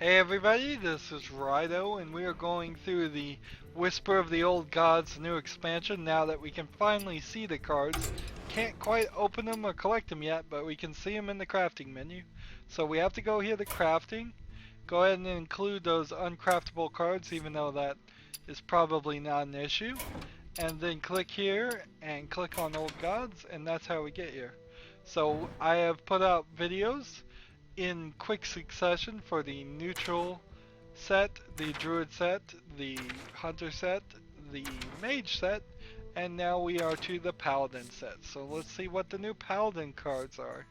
Hey everybody, this is Rydo, and we are going through the Whisper of the Old Gods new expansion now that we can finally see the cards. Can't quite open them or collect them yet, but we can see them in the crafting menu. So we have to go here to crafting. Go ahead and include those uncraftable cards, even though that is probably not an issue. And then click here and click on Old Gods, and that's how we get here. So I have put out videos in quick succession for the neutral set, the druid set, the hunter set, the mage set, and now we are to the paladin set. So let's see what the new paladin cards are.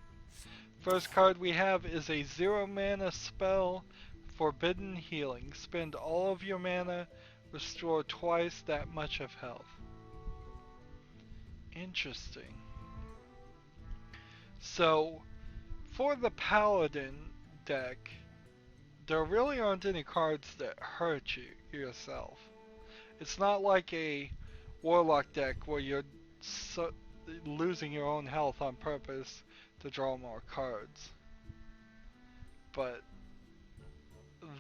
First card we have is a 0 mana spell, Forbidden Healing. Spend all of your mana, restore twice that much of health. Interesting. So for the paladin deck, there really aren't any cards that hurt you yourself. It's not like a warlock deck where you're losing your own health on purpose to draw more cards. But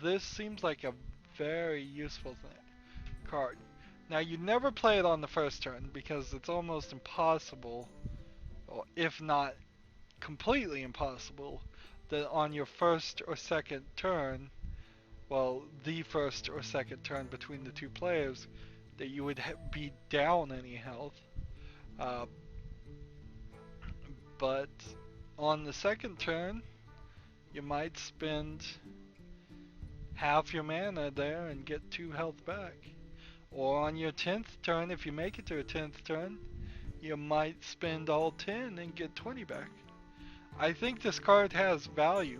this seems like a very useful card. Now you never play it on the first turn because it's almost impossible, or if not completely impossible, that on your first or second turn, well, the first or second turn between the two players, that you would be down any health. Uh, but on the second turn, you might spend half your mana there and get 2 health back. Or on your 10th turn, if you make it to a 10th turn, you might spend all 10 and get 20 back. I think this card has value.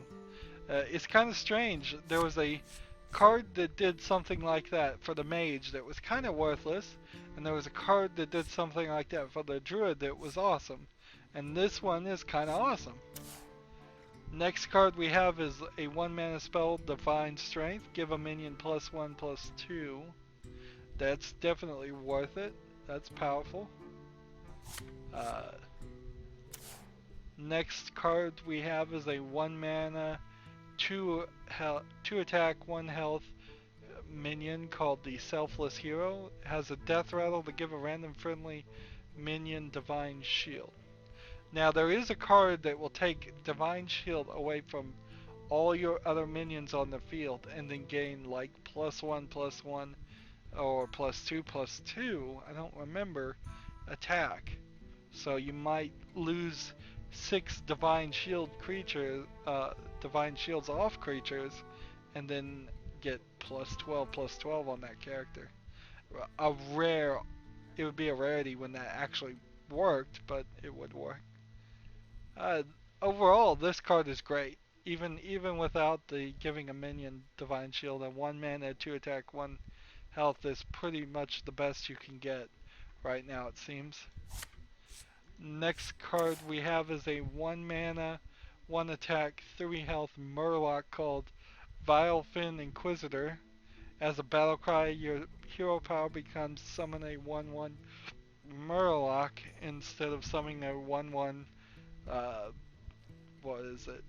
It's kind of strange. There was a card that did something like that for the mage that was kind of worthless, and there was a card that did something like that for the druid that was awesome. And this one is kind of awesome. Next card we have is a 1 mana spell, Divine Strength. Give a minion +1/+2. That's definitely worth it. That's powerful. Next card we have is a 1 mana, 2 attack, 1 health minion called the Selfless Hero. It has a death rattle to give a random friendly minion Divine Shield. Now there is a card that will take Divine Shield away from all your other minions on the field and then gain like +1/+1 or +2/+2, I don't remember, attack. So you might lose 6 Divine Shield creatures, Divine Shields off creatures, and then get +12/+12 on that character. It would be a rarity when that actually worked, but it would work. Overall, this card is great. Even without the giving a minion Divine Shield, and 1 mana, 2 attack, 1 health is pretty much the best you can get right now, it seems. Next card we have is a 1 mana, 1 attack, 3 health Murloc called Vilefin Inquisitor. As a battle cry, your hero power becomes summon a 1/1 Murloc instead of summoning a 1/1, what is it,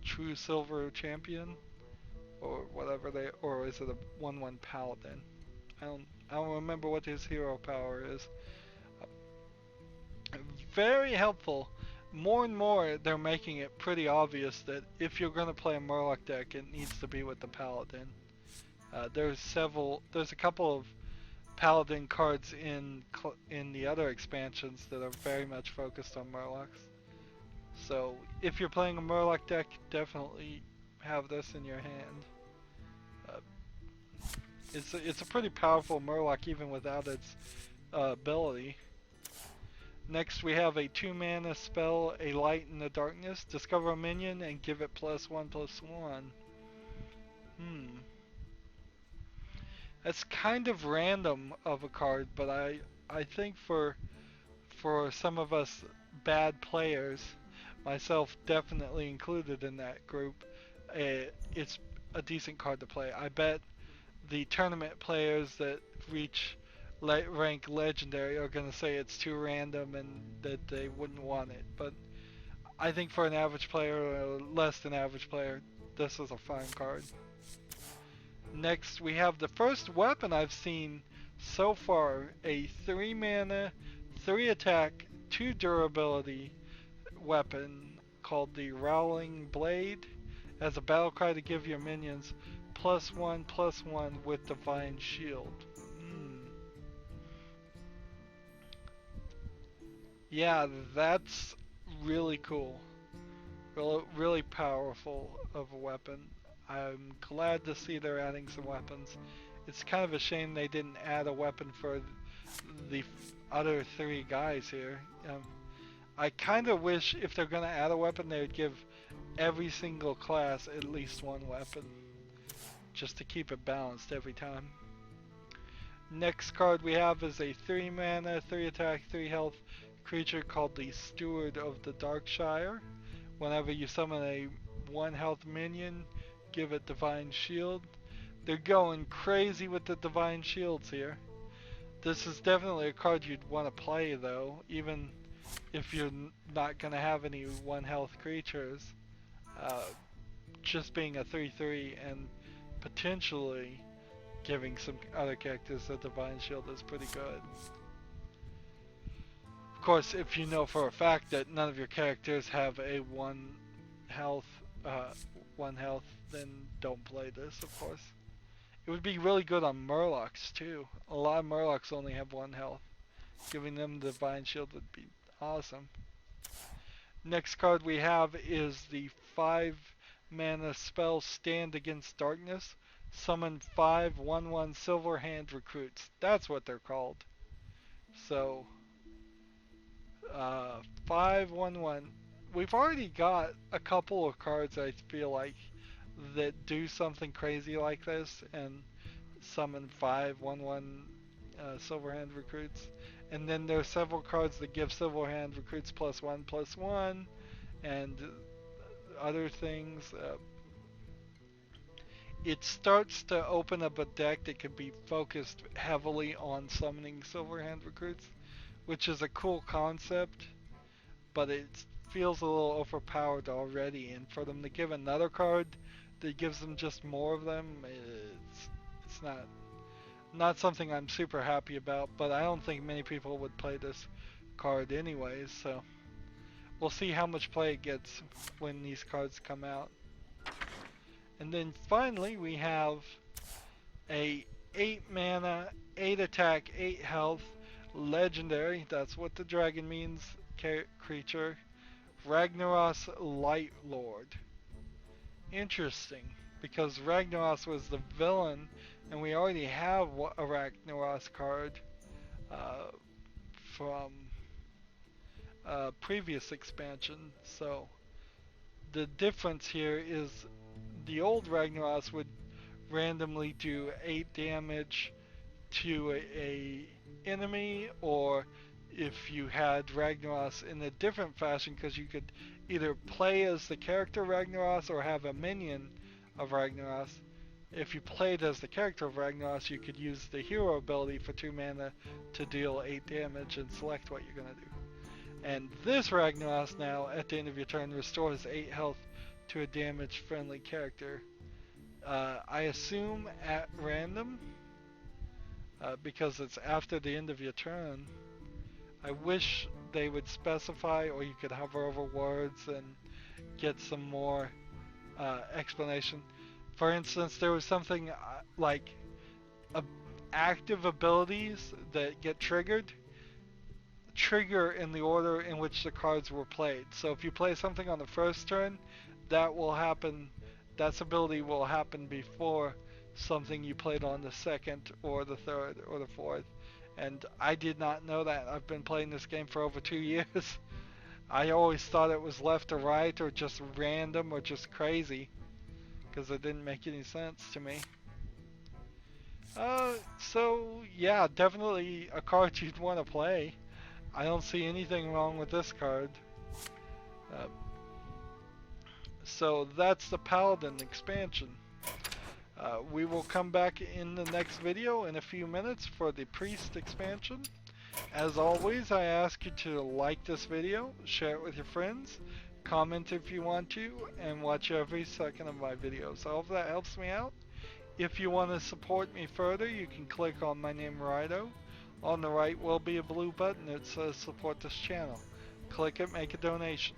True Silver Champion? Or whatever or is it a 1/1 Paladin? I don't remember what his hero power is. Very helpful. More and more they're making it pretty obvious that if you're going to play a Murloc deck, it needs to be with the Paladin. There's a couple of Paladin cards in the other expansions that are very much focused on Murlocs. So if you're playing a Murloc deck, definitely have this in your hand. It's a pretty powerful Murloc even without its ability. Next we have a 2 mana spell, a Light in the Darkness. Discover a minion and give it +1/+1. That's kind of random of a card, but I think for some of us bad players, myself definitely included in that group, it's a decent card to play. I bet the tournament players that reach rank legendary are going to say it's too random and that they wouldn't want it, but I think for an average player or less than average player, this is a fine card. Next, we have the first weapon I've seen so far, a 3 mana, 3 attack, 2 durability weapon called the Rowling Blade. As a battle cry to give your minions +1/+1 with Divine Shield. Yeah, that's really cool. Really powerful of a weapon. I'm glad to see they're adding some weapons. It's kind of a shame they didn't add a weapon for the other 3 guys here. I kind of wish if they're going to add a weapon, they would give every single class at least 1 weapon, just to keep it balanced every time. Next card we have is a 3 mana, 3 attack, 3 health creature called the Steward of the Darkshire. Whenever you summon a 1 health minion, give it Divine Shield. They're going crazy with the Divine Shields here. This is definitely a card you'd want to play though, even if you're not going to have any 1 health creatures. Just being a 3/3 and potentially giving some other characters a Divine Shield is pretty good. Of course, if you know for a fact that none of your characters have a 1 health, then don't play this, of course. It would be really good on Murlocs too. A lot of Murlocs only have 1 health. Giving them the Divine Shield would be awesome. Next card we have is the 5 mana spell Stand Against Darkness. Summon 5 1/1 Silverhand Recruits. That's what they're called. So 5 1/1. We've already got a couple of cards I feel like that do something crazy like this and summon 5 1/1 Silverhand Recruits. And then there are several cards that give Silverhand Recruits +1/+1 and other things. It starts to open up a deck that could be focused heavily on summoning Silverhand Recruits, which is a cool concept, but it feels a little overpowered already, and for them to give another card that gives them just more of them, it's not something I'm super happy about, but I don't think many people would play this card anyways, so we'll see how much play it gets when these cards come out. And then finally we have a 8 mana, 8 attack, 8 health, legendary, that's what the dragon means, creature, Ragnaros Light Lord. Interesting, because Ragnaros was the villain, and we already have a Ragnaros card from previous expansion. So the difference here is the old Ragnaros would randomly do 8 damage to a enemy, or if you had Ragnaros in a different fashion, because you could either play as the character Ragnaros or have a minion of Ragnaros. If you played as the character of Ragnaros, you could use the hero ability for 2 mana to deal 8 damage and select what you're going to do. And this Ragnaros now, at the end of your turn, restores 8 health to a damage friendly character. I assume at random, because it's after the end of your turn. I wish they would specify, or you could hover over words and get some more explanation. For instance, there was something like active abilities that get trigger in the order in which the cards were played. So if you play something on the first turn, that will happen, that ability will happen before something you played on the second or the third or the fourth. And I did not know that. I've been playing this game for over 2 years. I always thought it was left or right, or just random, or just crazy, because it didn't make any sense to me. So yeah, definitely a card you'd want to play. I don't see anything wrong with this card. So that's the Paladin expansion. We will come back in the next video in a few minutes for the Priest expansion. As always, I ask you to like this video, share it with your friends, comment if you want to, and watch every second of my videos. I hope that helps me out. If you want to support me further, you can click on my name, Rydo. On the right will be a blue button that says support this channel. Click it, make a donation.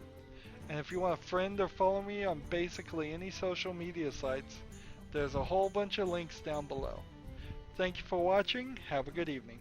And if you want to friend or follow me on basically any social media sites, there's a whole bunch of links down below. Thank you for watching. Have a good evening.